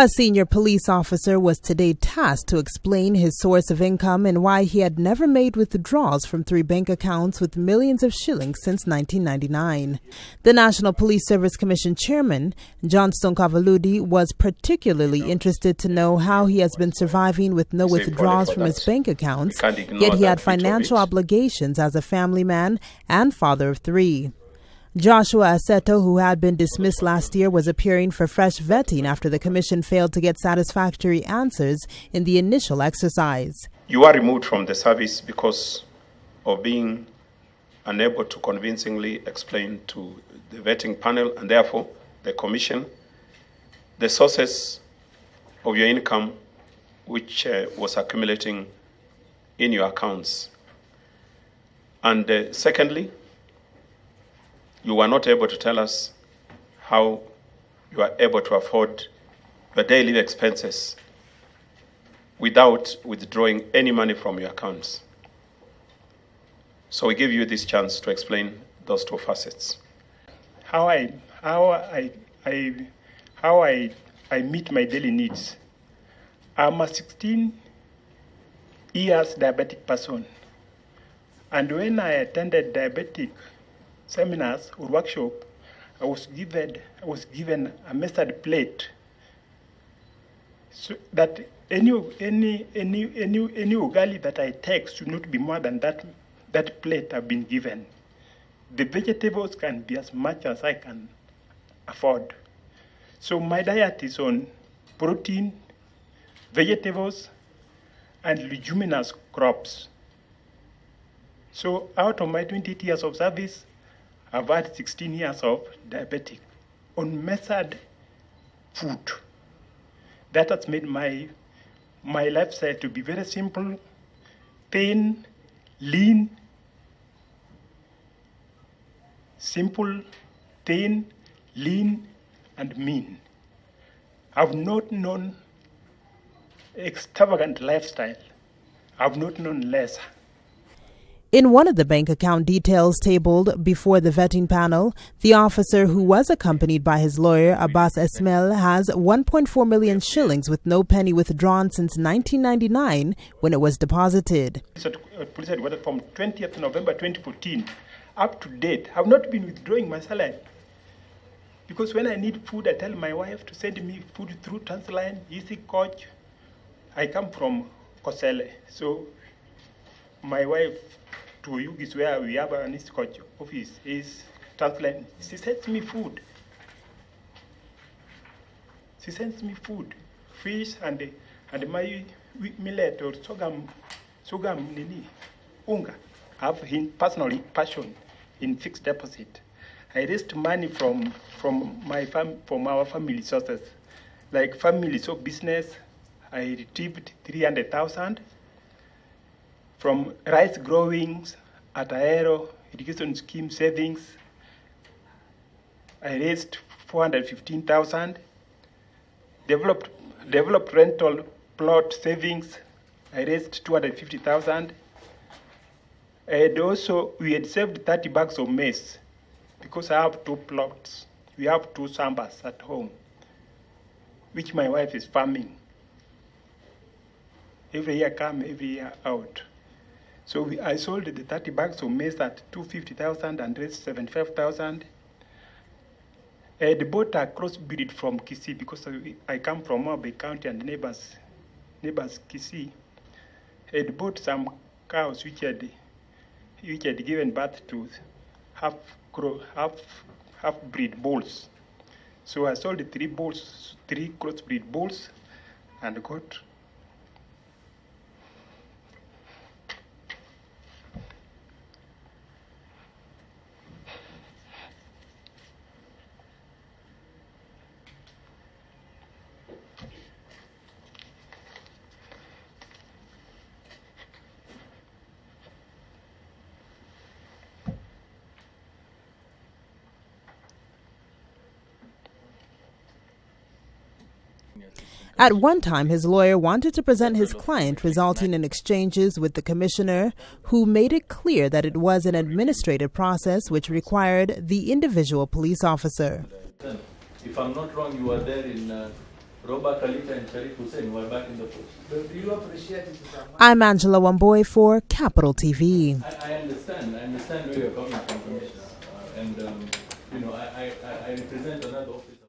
A senior police officer was today tasked to explain his source of income and why he had never made withdrawals from 3 bank accounts with millions of shillings since 1999. The National Police Service Commission chairman, Johnston Kavaludi, was particularly interested to know how he has been surviving with no withdrawals from his bank accounts, yet he had financial obligations as a family man and father of 3. Joshua Aseto, who had been dismissed last year, was appearing for fresh vetting after the commission failed to get satisfactory answers in the initial exercise. You are removed from the service because of being unable to convincingly explain to the vetting panel and therefore the commission the sources of your income which was accumulating in your accounts. And secondly, you were not able to tell us how you are able to afford your daily expenses without withdrawing any money from your accounts. So we give you this chance to explain those 2 facets. How I meet my daily needs. I'm a 16 years diabetic person, and when I attended diabetic seminars or workshop, I was given a mustard plate, so that any ugali that I take should not be more than that plate I've been given. The vegetables can be as much as I can afford. So my diet is on protein, vegetables, and leguminous crops. So out of my 28 years of service, I've had 16 years of diabetic on measured food. That has made my lifestyle to be very simple, thin, lean, simple, thin, lean, and mean. I've not known extravagant lifestyle. I've not known lesser. In one of the bank account details tabled before the vetting panel, the officer, who was accompanied by his lawyer, Abbas Esmail, has 1.4 million shillings with no penny withdrawn since 1999 when it was deposited. Police headquarters from 20th November 2014 up to date, I've not been withdrawing my salary. Because when I need food, I tell my wife to send me food through Transline, Easy Coach. I come from Kosele, so my wife to Yugis, where we have an East Coach office, is Transline. She sends me food. She sends me food, fish, and my millet or sorghum nini, unga. I have personal passion in fixed deposit. I raised money from our family sources, like family so business. I retrieved 300,000 from rice growings at Aero irrigation scheme savings. I raised 415,000. Developed rental plot savings. I raised 250,000. And also we had saved 30 bags of maize because I have 2 plots. We have 2 sambas at home, which my wife is farming. Every year come, every year out. So I sold the 30 bags of maize at 250,000 and raised 75,000. They bought a crossbreed from Kisii because I come from Moabe County and neighbors Kisii. They bought some cows which had given birth to half-breed bulls. So I sold 3 crossbreed bulls and got At one time, his lawyer wanted to present his client, resulting in exchanges with the commissioner, who made it clear that it was an administrative process which required the individual police officer. If I'm not wrong, you were there in Robert Kalita and Sharif Hussein were back in the post. But do you appreciate it? I'm Angela Wamboy for Capital TV. I understand where you're coming from, Commissioner. I represent another officer.